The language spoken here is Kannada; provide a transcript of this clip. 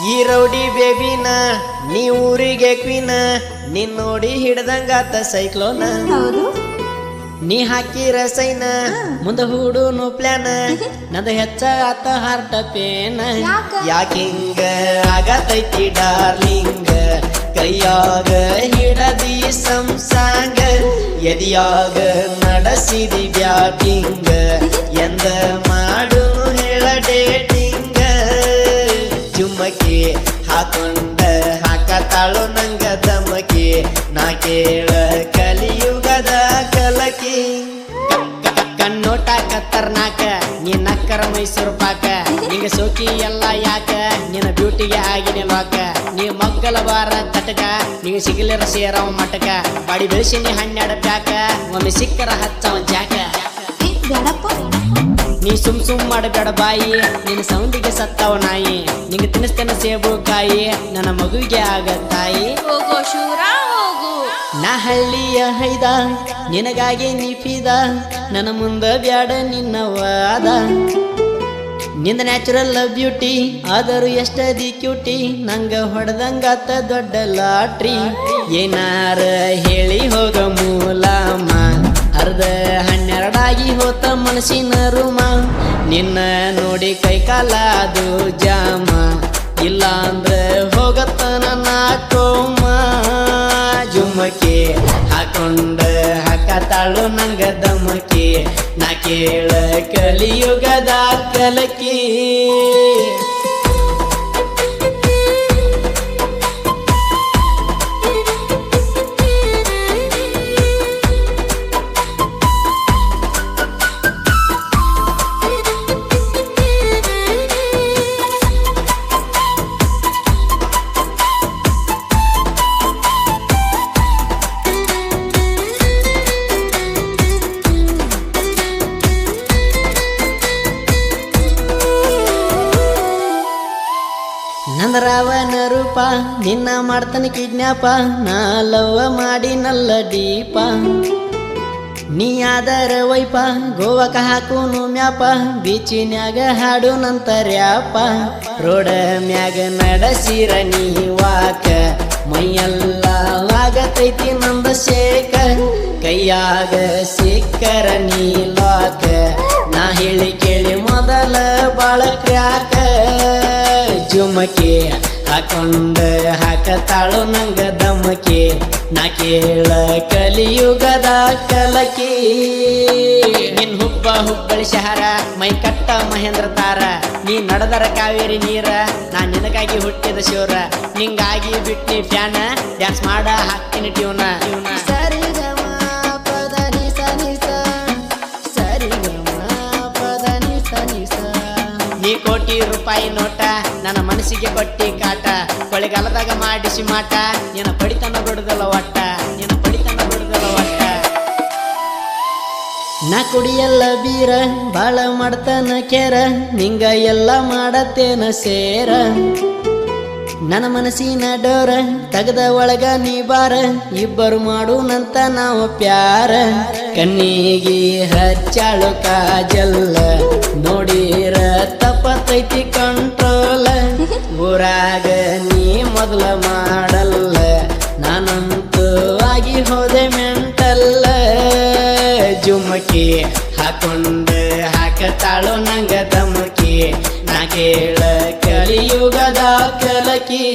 ಈ ರೌಡಿ ಬೇಬಿನ ನೀ ಊರಿಗೆ ಕ್ವೀನ ನಿನ್ ನೋಡಿ ಹಿಡ್ದಂಗಾತ ಸೈಕ್ಲೋನ ಹೌದು ನೀ ಹಾಕಿರ ಸೈನ ಮುಂದ ಹೂಡುನು ಪ್ಲಾನ ನಂದು ಹೆಚ್ಚ ಆತ ಹಾರ್ಟ ಪೇನ ಯಾಕಿಂಗ ಆಗತೈತಿ ಡಾರ್ಲಿಂಗ ಕೈಯಾಗ ಹಿಡದಿ ಸಂಸಾಂಗ ಎದಿಯಾಗ ನಡೆಸಿದಿ ಬ್ಯಾಟಿಂಗ ಎಂದ ಮಾಡುನು ಹೇಳ ಡೇಟಿಂಗ ಚುಮ್ಮಕಿ ಹಾಕೊಂಡ ಹಾಕತಾಳು ನಂಗ ದಮಕಿ ನಾ ಕೇಳ ಕಲಿಯುಗದ ಕಲಕಿ ಕಣ್ಣೋಟ ಕತ್ತರ್ನಾಕ ನೀ ನಕ್ಕರ ಮೈಸೂರು ಪಾಕ ನಿಂಗ ಸೋಕಿ ಎಲ್ಲ ಯಾಕ ನಿನ್ನ ಬ್ಯೂಟಿಗೆ ಆಗಿನ ಲಾಕ ನೀ ಮಗ್ಗಲ ಬಾರ ತಟಕ ನಿಂಗ ಸಿಗಲಿರ ಸೇರವ ಮಟಕ ಬಾಡಿ ಬೆಳೆಸಿ ನೀ 12 ಪ್ಯಾಕ ಒಮ್ಮೆ ಸಿಕ್ಕರ ಹಚ್ಚವ ಜಾಕ ನೀ ಸುಮ್ ಮಾಡಬೇಡ ಬಾಯಿ ನಿನ್ನ ಸೌಂಡಿಗೆ ಸತ್ತವ ನಾಯಿ ನಿಂಗೆ ತಿನ್ನಿಸ್ತೇನೆ ಸೇಬು ಕಾಯಿ ನನ್ನ ಮಗುವಿಗೆ ಆಗ ತಾಯಿ ಹೋಗೋ ಶೂರ ಹೋಗು ನಾ ಹಳ್ಳಿಯ ಹೈದ ನಿನಗಾಗಿ ನೀಫಿದ ನನ್ನ ಮುಂದ ಬ್ಯಾಡ ನಿನ್ನ ವಾದ ನಿಂದ ನ್ಯಾಚುರಲ್ ಬ್ಯೂಟಿ ಆದರೂ ಎಷ್ಟದಿ ಕ್ಯೂಟಿ ನಂಗ ಹೊಡೆದಂಗಾತ ದೊಡ್ಡ ಲಾಟ್ರಿ ಏನಾರ ಹೇಳಿ ಹೋಗ ಮೂಲಮ್ಮ ಅರ್ಧ 12 ಹೋತ ಮನಸ್ಸಿನ ರೂಮ ನಿನ್ನ ನೋಡಿ ಕೈಕಾಲ ಅದು ಜಾಮ ಇಲ್ಲ ಅಂದ್ರೆ ಹೋಗತ್ತ ನನ್ನ ಕೋಮ ಜುಮ್ಮಕ್ಕೆ ಹಾಕೊಂಡ ಹಾಕತಾಳು ನಂಗ ದಮಕಿ ನಾ ಕೇಳ ಕಲಿಯುಗದ ಕಲಕಿ ನಂದರಾವನ ರೂಪ ನಿನ್ನ ಮಾಡ್ತಾನೆ ಕಿಡ್ನ್ಯಾಪ ನಾ ಲವ್ವ ಮಾಡಿ ನಲ್ಲ ಡೀಪ ನೀ ಆದರ ವೈಪ ಗೋವಾಕ ಹಾಕುನು ಮ್ಯಾಪ ಬೀಚಿನ್ಯಾಗ ಹಾಡು ನಂತರ್ಯಾಪ ರೋಡ ಮ್ಯಾಗ ನಡೆಸಿರ ನೀ ವಾಕ ಮೈಯೆಲ್ಲ ಆಗತೈತಿ ನಂದ ಶೇಕ ಕೈಯಾಗ ಸಿಕ್ಕರ ನೀ ಲಾಕ ನಾ ಹೇಳಿ ಕೇಳಿ ಮೊದಲ ಬಾಳ ಕ್ರ್ಯಾಕ ಜುಮಕಿ ಹಾಕೊಂಡ ಹಾಕತಾಳು ನಂಗ ದಮಕಿ ನಾ ಕೇಳ ಕಲಿಯುಗದ ಕಲಕಿ ನಿನ್ ಹುಬ್ಬಳ್ಳಿ ಶಹರ ಮೈ ಕಟ್ಟ ಮಹೇಂದ್ರ ತಾರ ನೀ ನಡೆದರ ಕಾವೇರಿ ನೀರ ನಾ ನಿನಗಾಗಿ ಹುಟ್ಟಿದ ಶಿವರ ನಿಂಗಾಗಿ ಬಿಟ್ಟಿ ಫ್ಯಾನ ಡ್ಯಾನ್ಸ್ ಮಾಡ ಹಾಕ್ತೀನಿ ಟ್ಯೂನ ಸರಿ ಗಮ ಪದ ನಿಸ ನಿಸ ಸರಿ ಗಮ ಪದ ನಿಸ ನಿಸ ನೀ ಕೋಟಿ ರೂಪಾಯಿ ನೋಟ ನನ್ನ ಮನಸ್ಸಿಗೆ ಕೊಟ್ಟಿ ಕಾಟ ಕೊಳೆಗಾಲದಾಗ ಮಾಡಿಸಿ ಮಾಟ ನಿನ್ನ ಪಡಿತನ ಬಿಡುದಲ್ಲ ಒಟ್ಟ ನಿನ್ನ ಪಡಿತನ ಬಿಡುದಲ್ಲ ಒಟ್ಟ ನಾ ಕುಡಿಯಲ್ಲ ಬೀರ ಬಾಳ ಮಾಡ್ತಾನ ಕೇರ ನಿಂಗ ಎಲ್ಲ ಮಾಡತ್ತೇನ ಸೇರ ನನ್ನ ಮನಸ್ಸಿನ ಡೋರ ತಗದ ಒಳಗ ನೀ ಬಾರ ಇಬ್ಬರು ಮಾಡುನಂತ ನಾವು ಪ್ಯಾರ ಕಣ್ಣಿಗೆ ಹಚ್ಚಾಳು ಕಾಜಲ್ಲ ನೋಡಿರ ತಪ್ಪತೈತಿ ಕಂಟ್ರೋಲ ಊರಾಗ ನೀ ಮೊದಲ ಮಾಡಲ್ಲ ನಾನಂತೂ ಆಗಿ ಹೋದೆ ಮೆಂಟಲ್ಲ ಜುಮಕಿ ಹಾಕೊಂಡ ಹಾಕತಾಳು ನಂಗ ದಮಕಿ ನಾ ಕೇಳ ಕಲಿಯುಗದ ಕಲಕಿ